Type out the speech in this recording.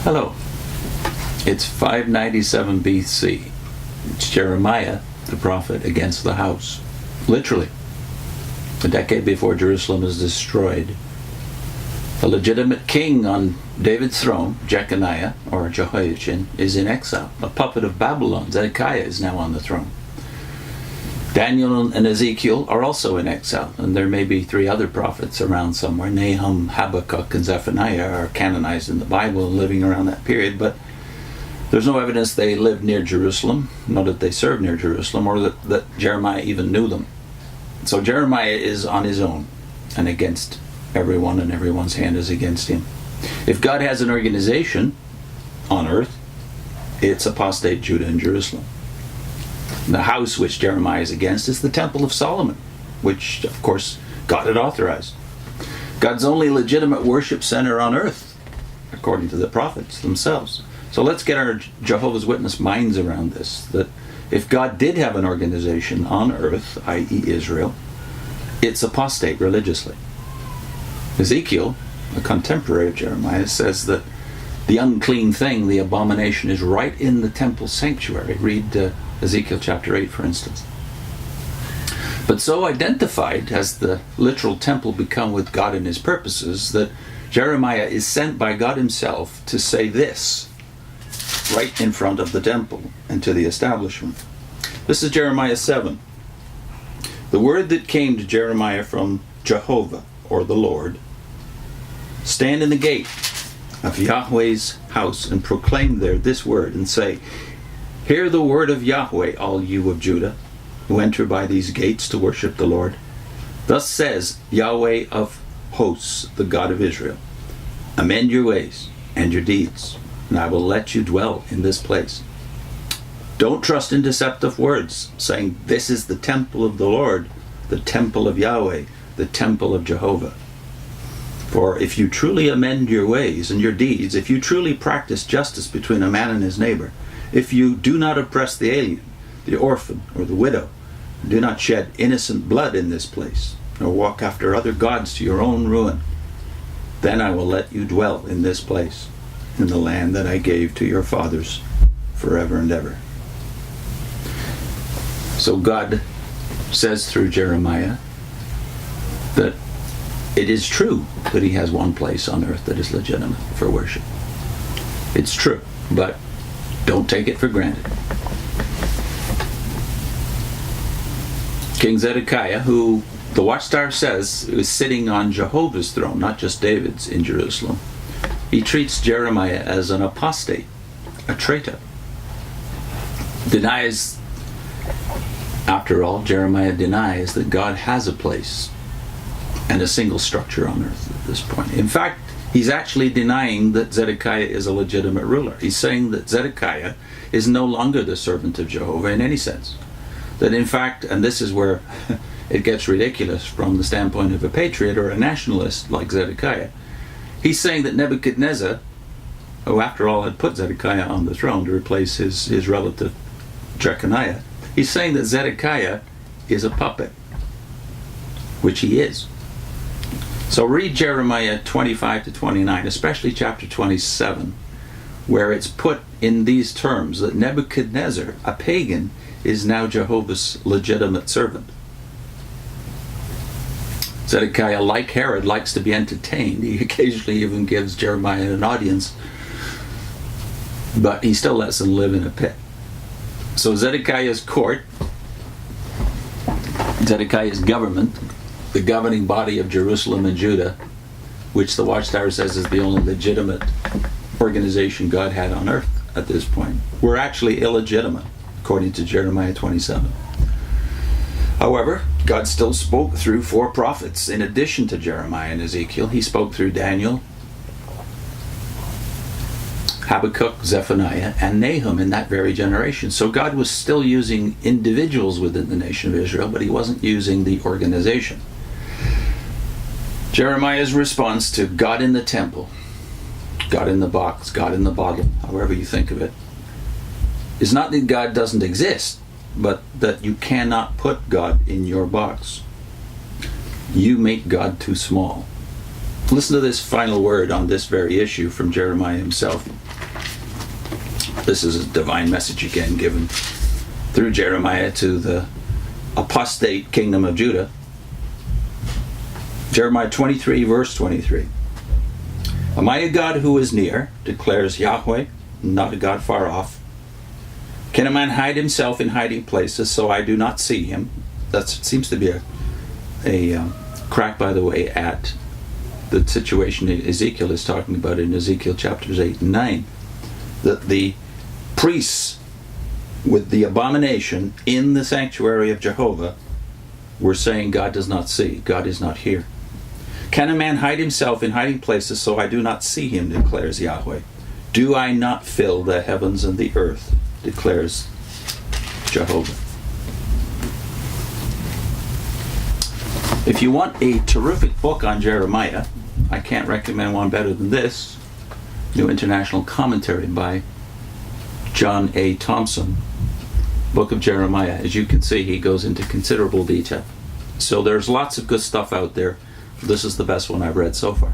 Hello. It's 597 BC. It's Jeremiah, the prophet, against the house. Literally. A decade before Jerusalem is destroyed. A legitimate king on David's throne, Jeconiah, or Jehoiachin, is in exile. A puppet of Babylon, Zedekiah, is now on the throne. Daniel and Ezekiel are also in exile, and there may be three other prophets around somewhere. Nahum, Habakkuk, and Zephaniah are canonized in the Bible and living around that period, but there's no evidence they lived near Jerusalem, nor that they served near Jerusalem, or that Jeremiah even knew them. So Jeremiah is on his own and against everyone, and everyone's hand is against him. If God has an organization on earth, it's apostate Judah and Jerusalem. The house which Jeremiah is against is the Temple of Solomon, which, of course, God had authorized. God's only legitimate worship center on earth, according to the prophets themselves. So let's get our Jehovah's Witness minds around this, that if God did have an organization on earth, i.e. Israel, it's apostate religiously. Ezekiel, a contemporary of Jeremiah, says that the unclean thing, the abomination, is right in the temple sanctuary. Read Ezekiel chapter 8, for instance. But so identified has the literal temple become with God and his purposes that Jeremiah is sent by God himself to say this right in front of the temple and to the establishment. This is Jeremiah 7. The word that came to Jeremiah from Jehovah, or the Lord: stand in the gate of Yahweh's house and proclaim there this word and say, hear the word of Yahweh, all you of Judah, who enter by these gates to worship the Lord. Thus says Yahweh of hosts, the God of Israel, amend your ways and your deeds, and I will let you dwell in this place. Don't trust in deceptive words, saying, this is the temple of the Lord, the temple of Yahweh, the temple of Jehovah. For if you truly amend your ways and your deeds, if you truly practice justice between a man and his neighbor, if you do not oppress the alien, the orphan, or the widow, do not shed innocent blood in this place, nor walk after other gods to your own ruin, then I will let you dwell in this place, in the land that I gave to your fathers forever and ever. So God says through Jeremiah that it is true that he has one place on earth that is legitimate for worship. It's true, but don't take it for granted. King Zedekiah, who the Watchtower says is sitting on Jehovah's throne, not just David's, in Jerusalem, he treats Jeremiah as an apostate, a traitor. Denies, after all, Jeremiah denies that God has a place and a single structure on earth at this point. In fact, he's actually denying that Zedekiah is a legitimate ruler. He's saying that Zedekiah is no longer the servant of Jehovah in any sense. That in fact, and this is where it gets ridiculous from the standpoint of a patriot or a nationalist like Zedekiah, he's saying that Nebuchadnezzar, who after all had put Zedekiah on the throne to replace his relative Jeconiah, he's saying that Zedekiah is a puppet, which he is. So read Jeremiah 25 to 29, especially chapter 27, where it's put in these terms that Nebuchadnezzar, a pagan, is now Jehovah's legitimate servant. Zedekiah, like Herod, likes to be entertained. He occasionally even gives Jeremiah an audience, but he still lets him live in a pit. So Zedekiah's court, Zedekiah's government, the governing body of Jerusalem and Judah, which the Watchtower says is the only legitimate organization God had on earth at this point, were actually illegitimate, according to Jeremiah 27. However, God still spoke through four prophets. In addition to Jeremiah and Ezekiel, he spoke through Daniel, Habakkuk, Zephaniah, and Nahum in that very generation. So God was still using individuals within the nation of Israel, but he wasn't using the organization. Jeremiah's response to God in the temple, God in the box, God in the bottle, however you think of it, is not that God doesn't exist, but that you cannot put God in your box. You make God too small. Listen to this final word on this very issue from Jeremiah himself. This is a divine message again given through Jeremiah to the apostate kingdom of Judah. Jeremiah 23, verse 23. Am I a God who is near, declares Yahweh, not a God far off? Can a man hide himself in hiding places so I do not see him? That seems to be a crack, by the way, at the situation Ezekiel is talking about in Ezekiel chapters 8 and 9. That the priests with the abomination in the sanctuary of Jehovah were saying God does not see, God is not here. Can a man hide himself in hiding places so I do not see him, declares Yahweh? Do I not fill the heavens and the earth, declares Jehovah. If you want a terrific book on Jeremiah, I can't recommend one better than this. New International Commentary by John A. Thompson. Book of Jeremiah. As you can see, he goes into considerable detail. So there's lots of good stuff out there. This is the best one I've read so far.